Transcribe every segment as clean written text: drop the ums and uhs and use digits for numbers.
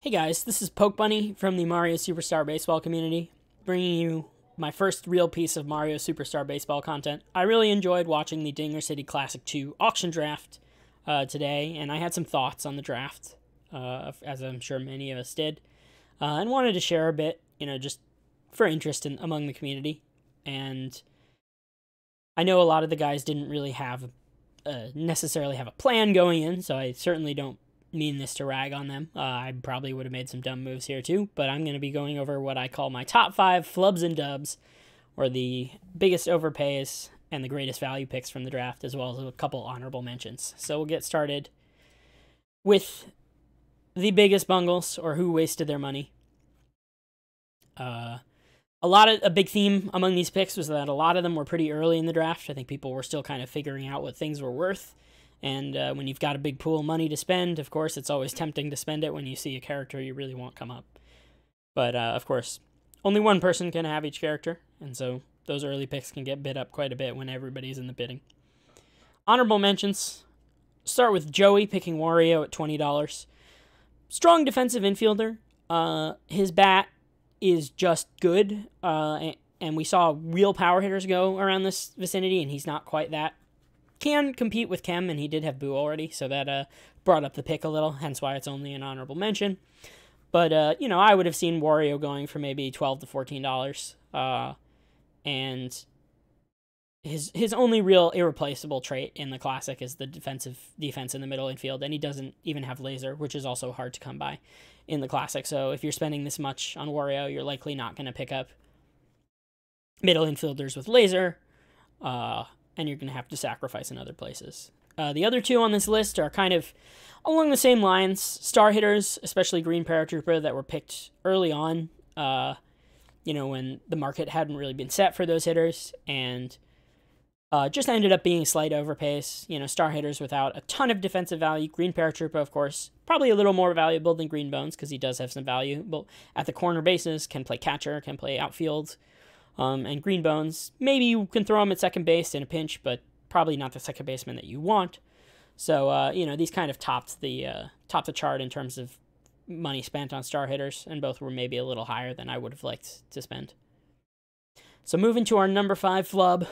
Hey guys, this is Poke Bunny from the Mario Superstar Baseball community, bringing you my first real piece of Mario Superstar Baseball content. I really enjoyed watching the Dinger City Classic 2 auction draft today, and I had some thoughts on the draft, as I'm sure many of us did, and wanted to share a bit, just for interest among the community. And I know a lot of the guys didn't really necessarily have a plan going in, so I certainly don't mean this to rag on them. I probably would have made some dumb moves here too, but I'm going to be going over what I call my top 5 flubs and dubs, or the biggest overpays and the greatest value picks from the draft, as well as a couple honorable mentions. So we'll get started with the biggest bungles, or who wasted their money. A big theme among these picks was that a lot of them were pretty early in the draft. I think people were still kind of figuring out what things were worth. And when you've got a big pool of money to spend, of course, it's always tempting to spend it when you see a character you really want come up. But, of course, only one person can have each character, and so those early picks can get bid up quite a bit when everybody's in the bidding. Honorable mentions. Start with Joey picking Wario at $20. Strong defensive infielder. His bat is just good, and we saw real power hitters go around this vicinity, and he's not quite that. Can compete with Kem, and he did have Boo already, so that brought up the pick a little, hence why it's only an honorable mention. But, I would have seen Wario going for maybe $12 to $14, and his only real irreplaceable trait in the Classic is the defense in the middle infield, and he doesn't even have laser, which is also hard to come by in the Classic. So if you're spending this much on Wario, you're likely not going to pick up middle infielders with laser, and you're going to have to sacrifice in other places. The other two on this list are kind of along the same lines. Star hitters, especially Green Paratrooper, that were picked early on, when the market hadn't really been set for those hitters, and just ended up being slight overpays. Star hitters without a ton of defensive value. Green Paratrooper, of course, probably a little more valuable than Green Bones, because he does have some value. But at the corner bases, can play catcher, can play outfield. And Green Bones, maybe you can throw him at second base in a pinch, but probably not the second baseman that you want. So, these kind of topped the chart in terms of money spent on star hitters, and both were maybe a little higher than I would have liked to spend. So moving to our number 5 flub,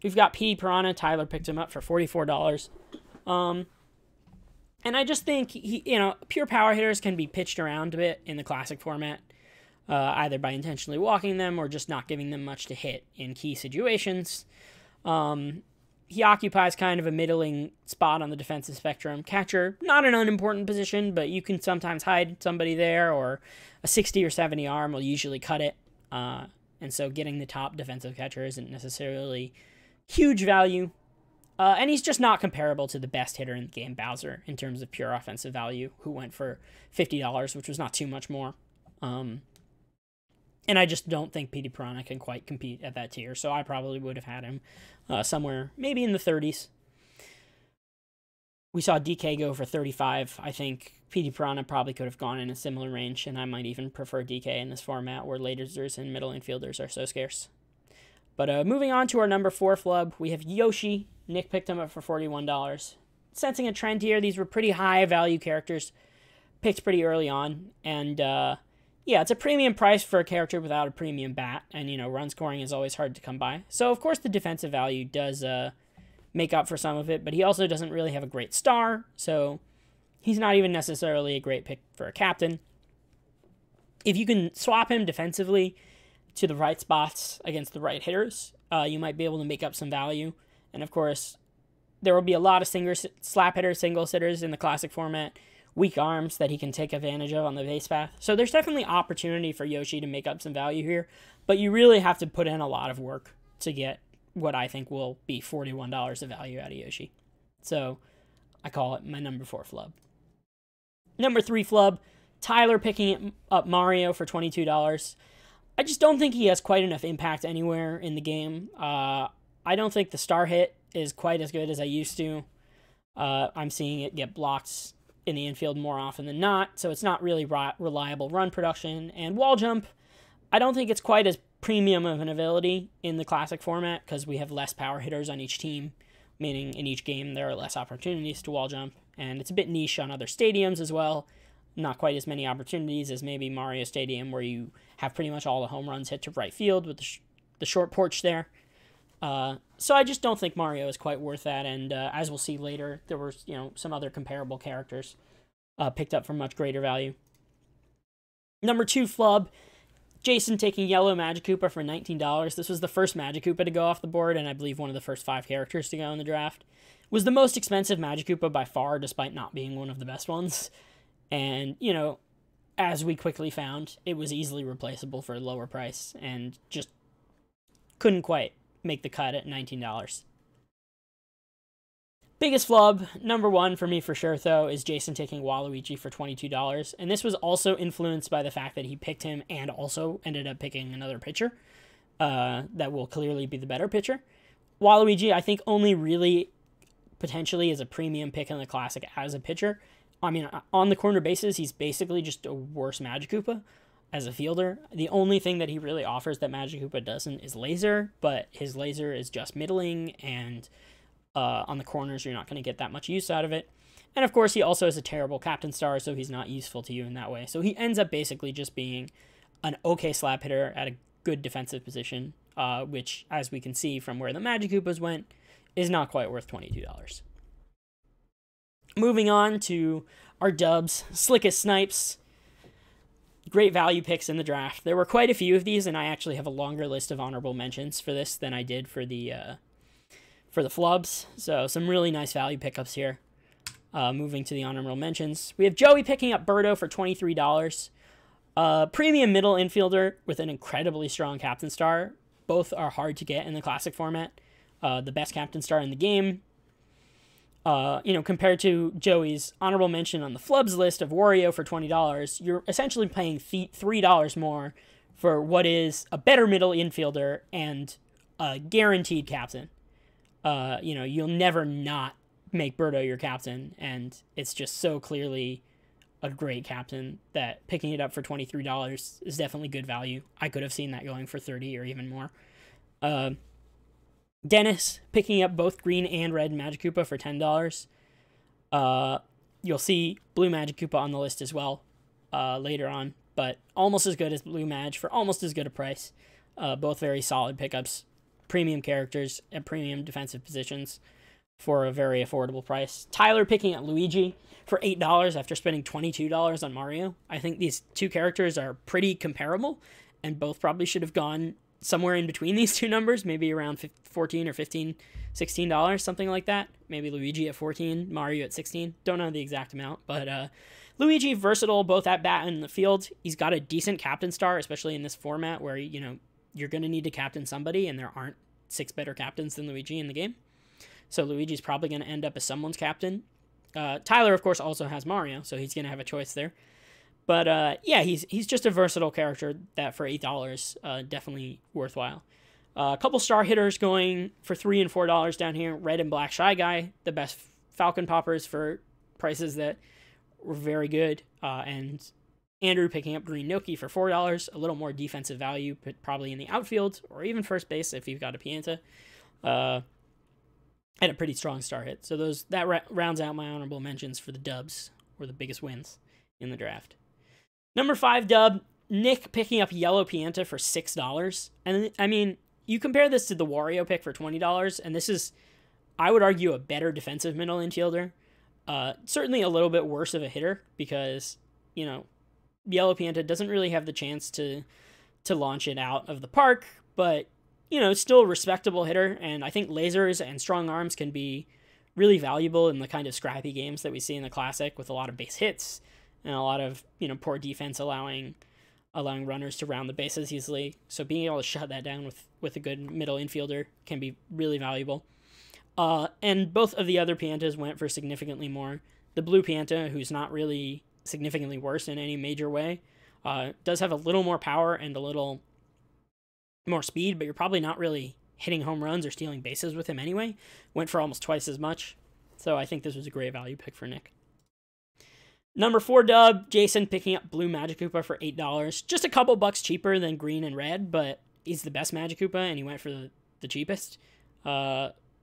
we've got Petey Piranha. Tyler picked him up for $44. And I just think, pure power hitters can be pitched around a bit in the Classic format. Either by intentionally walking them or just not giving them much to hit in key situations. He occupies kind of a middling spot on the defensive spectrum. Catcher, not an unimportant position, but you can sometimes hide somebody there, or a 60 or 70 arm will usually cut it. And so getting the top defensive catcher isn't necessarily huge value. And he's just not comparable to the best hitter in the game, Bowser, in terms of pure offensive value, who went for $50, which was not too much more. And I just don't think Petey Piranha can quite compete at that tier, so I probably would have had him somewhere maybe in the 30s. We saw DK go for 35. I think Petey Piranha probably could have gone in a similar range, and I might even prefer DK in this format where lasers and middle infielders are so scarce. But moving on to our number 4 flub, we have Yoshi. Nick picked him up for $41. Sensing a trend here, these were pretty high value characters picked pretty early on, and yeah, it's a premium price for a character without a premium bat, and, run scoring is always hard to come by. So, of course, the defensive value does make up for some of it, but he also doesn't really have a great star, so he's not even necessarily a great pick for a captain. If you can swap him defensively to the right spots against the right hitters, you might be able to make up some value. And, of course, there will be a lot of slap hitters, singles hitters in the Classic format, weak arms that he can take advantage of on the base path. So there's definitely opportunity for Yoshi to make up some value here, but you really have to put in a lot of work to get what I think will be $41 of value out of Yoshi. So I call it my number 4 flub. Number 3 flub, Tyler picking up Mario for $22. I just don't think he has quite enough impact anywhere in the game. I don't think the star hit is quite as good as I used to. I'm seeing it get blocked in the infield more often than not, so it's not really reliable run production. And wall jump, I don't think it's quite as premium of an ability in the Classic format, because we have less power hitters on each team, meaning in each game there are less opportunities to wall jump, and it's a bit niche on other stadiums as well. not quite as many opportunities as maybe Mario Stadium, where you have pretty much all the home runs hit to right field with the short porch there. So I just don't think Mario is quite worth that, and as we'll see later, there were some other comparable characters picked up for much greater value. Number 2, Flub. Jason taking yellow Magikoopa for $19. This was the first Magikoopa to go off the board, and I believe one of the first 5 characters to go in the draft. Was the most expensive Magikoopa by far, despite not being one of the best ones. And, as we quickly found, it was easily replaceable for a lower price, and just couldn't quite make the cut at $19. Biggest flub, number 1 for me for sure, though, is Jason taking Waluigi for $22. And this was also influenced by the fact that he picked him and also ended up picking another pitcher that will clearly be the better pitcher. Waluigi, I think, only really potentially is a premium pick in the Classic as a pitcher. I mean, on the corner bases, he's basically just a worse Magikoopa as a fielder. The only thing that he really offers that Magikoopa doesn't is laser, but his laser is just middling, and on the corners, you're not going to get that much use out of it. And of course, he also has a terrible Captain Star, so he's not useful to you in that way. So he ends up basically just being an okay slap hitter at a good defensive position, which, as we can see from where the Magikoopas went, is not quite worth $22. Moving on to our dubs, Slickest Snipes. Great value picks in the draft. There were quite a few of these, and I actually have a longer list of honorable mentions for this than I did for the FLUBS. So some really nice value pickups here. Moving to the honorable mentions, we have Joey picking up Birdo for $23. Premium middle infielder with an incredibly strong Captain Star. Both are hard to get in the Classic format. The best Captain Star in the game. Compared to Joey's honorable mention on the FLUBS list of Wario for $20, you're essentially paying $3 more for what is a better middle infielder and a guaranteed captain. You'll never not make Birdo your captain, and it's just so clearly a great captain that picking it up for $23 is definitely good value. I could have seen that going for $30 or even more. Dennis picking up both green and red Magikoopa for $10. You'll see blue Magikoopa on the list as well later on, but almost as good as blue Mag for almost as good a price. Both very solid pickups, premium characters at premium defensive positions for a very affordable price. Tyler picking up Luigi for $8 after spending $22 on Mario. I think these two characters are pretty comparable, and both probably should have gone somewhere in between these two numbers, maybe around $14 or $15, $16, something like that. Maybe Luigi at 14, Mario at 16. Don't know the exact amount, but Luigi, versatile both at bat and in the field. He's got a decent Captain Star, especially in this format where, you're going to need to captain somebody, and there aren't 6 better captains than Luigi in the game. So Luigi's probably going to end up as someone's captain. Tyler, of course, also has Mario, so he's going to have a choice there. But he's just a versatile character that for $8, definitely worthwhile. A couple star hitters going for $3 and $4 down here. Red and Black Shy Guy, the best Falcon poppers for prices that were very good. And Andrew picking up Green Noki for $4, a little more defensive value, but probably in the outfield or even first base if you've got a Pianta. And a pretty strong star hit. So that rounds out my honorable mentions for the dubs, or the biggest wins in the draft. Number 5 dub, Nick picking up yellow Pianta for $6. And I mean, you compare this to the Wario pick for $20, and this is, I would argue, a better defensive middle infielder. Certainly a little bit worse of a hitter because, yellow Pianta doesn't really have the chance to launch it out of the park, but, still a respectable hitter. And I think lasers and strong arms can be really valuable in the kind of scrappy games that we see in the Classic with a lot of base hits and a lot of, poor defense allowing runners to round the bases easily. So being able to shut that down with a good middle infielder can be really valuable. And both of the other Piantas went for significantly more. The blue Pianta, who's not really significantly worse in any major way, does have a little more power and a little more speed, but you're probably not really hitting home runs or stealing bases with him anyway. Went for almost twice as much. So I think this was a great value pick for Nick. Number 4 dub, Jason picking up blue Magikoopa for $8. Just a couple bucks cheaper than green and red, but he's the best Magikoopa, and he went for the cheapest.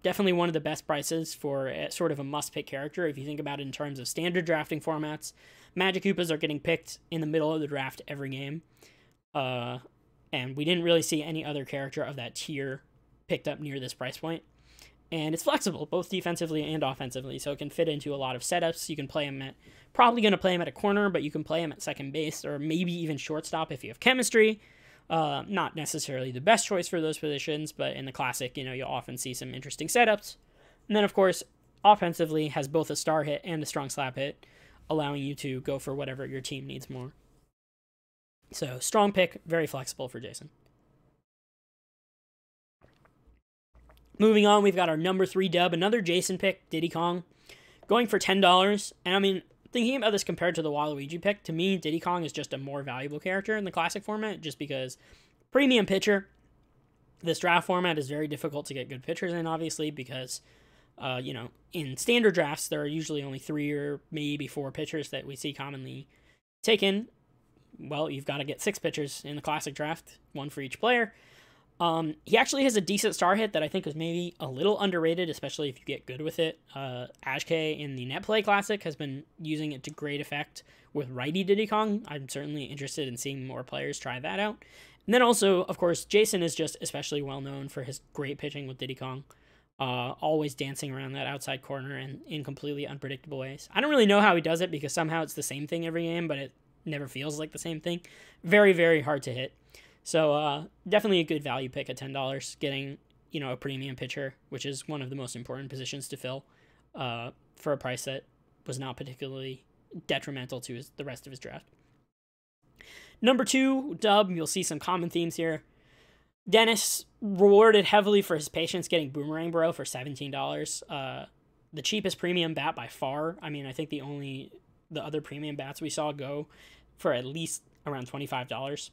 Definitely one of the best prices for sort of a must-pick character. If you think about it in terms of standard drafting formats, Magikoopas are getting picked in the middle of the draft every game. And we didn't really see any other character of that tier picked up near this price point. And it's flexible, both defensively and offensively, so it can fit into a lot of setups. You can play him at, probably going to play him at a corner, but you can play him at second base, or maybe even shortstop if you have chemistry. Not necessarily the best choice for those positions, but in the Classic, you'll often see some interesting setups. And then, of course, offensively has both a star hit and a strong slap hit, allowing you to go for whatever your team needs more. So, strong pick, very flexible for Jason. Moving on, we've got our number 3 dub, another Jason pick, Diddy Kong, going for $10. And I mean, thinking about this compared to the Waluigi pick, to me, Diddy Kong is just a more valuable character in the Classic format, just because premium pitcher. This draft format is very difficult to get good pitchers in, obviously, because, in standard drafts, there are usually only 3 or maybe 4 pitchers that we see commonly taken. Well, you've got to get 6 pitchers in the Classic draft, 1 for each player. He actually has a decent star hit that I think is maybe a little underrated, especially if you get good with it. Ashke in the Net Play Classic has been using it to great effect with righty Diddy Kong. I'm certainly interested in seeing more players try that out. And then also, of course, Jason is just especially well known for his great pitching with Diddy Kong. Always dancing around that outside corner and in completely unpredictable ways. I don't really know how he does it because somehow it's the same thing every game, but it never feels like the same thing. Very, very hard to hit. So definitely a good value pick at $10, getting, a premium pitcher, which is one of the most important positions to fill for a price that was not particularly detrimental to the rest of his draft. Number 2, dub, you'll see some common themes here. Dennis rewarded heavily for his patience getting Boomerang Bro for $17. The cheapest premium bat by far. I mean, I think the other premium bats we saw go for at least around $25.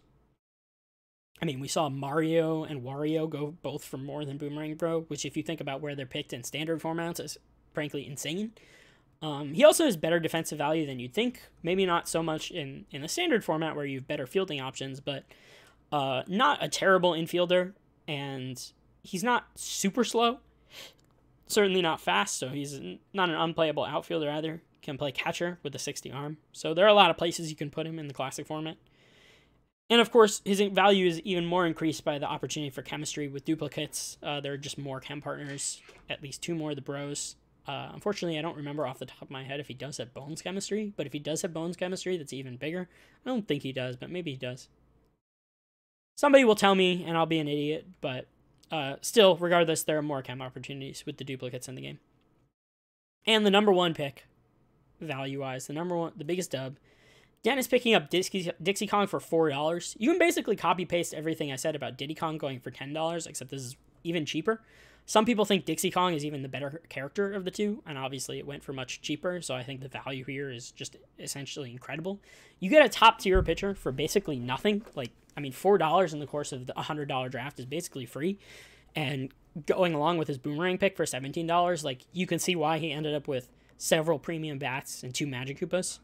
I mean, we saw Mario and Wario go both for more than Boomerang Bro, which if you think about where they're picked in standard formats is frankly insane. He also has better defensive value than you'd think. Maybe not so much in the standard format where you have better fielding options, but not a terrible infielder, and he's not super slow. Certainly not fast, so he's not an unplayable outfielder either. Can play catcher with a 60 arm. So there are a lot of places you can put him in the Classic format. And of course, his value is even more increased by the opportunity for chemistry with duplicates. There are just more chem partners, at least 2 more of the bros. Unfortunately, I don't remember off the top of my head if he does have Bones chemistry, but if he does have Bones chemistry, that's even bigger. I don't think he does, but maybe he does. Somebody will tell me, and I'll be an idiot, but still, regardless, there are more chem opportunities with the duplicates in the game. And the number 1 pick, value-wise, the biggest dub, Dennis picking up Dixie Kong for $4. You can basically copy-paste everything I said about Diddy Kong going for $10, except this is even cheaper. Some people think Dixie Kong is even the better character of the two, and obviously it went for much cheaper, so I think the value here is just essentially incredible. You get a top-tier pitcher for basically nothing. $4 in the course of the $100 draft is basically free, and going along with his Boomerang pick for $17, you can see why he ended up with several premium bats and 2 Magikoopas.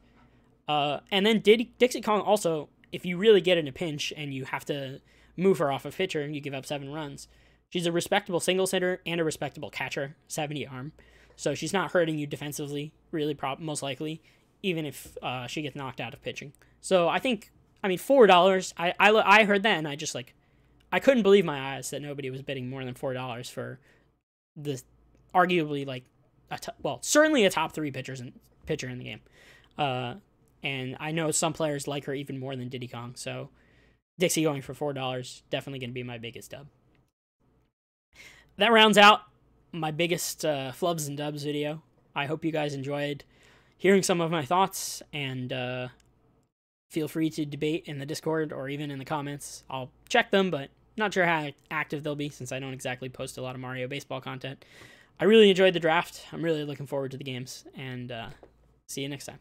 And then Dixie Kong also, if you really get in a pinch and you have to move her off a pitcher and you give up 7 runs, she's a respectable singles hitter and a respectable catcher, 70 arm. So she's not hurting you defensively, really, most likely, even if she gets knocked out of pitching. So I think, $4, I heard that and I just I couldn't believe my eyes that nobody was bidding more than $4 for the arguably certainly a top 3 pitcher in the game. And I know some players like her even more than Diddy Kong, so Dixie going for $4, definitely going to be my biggest dub. That rounds out my biggest flubs and dubs video. I hope you guys enjoyed hearing some of my thoughts, and feel free to debate in the Discord or even in the comments. I'll check them, but not sure how active they'll be since I don't exactly post a lot of Mario baseball content. I really enjoyed the draft. I'm really looking forward to the games, and see you next time.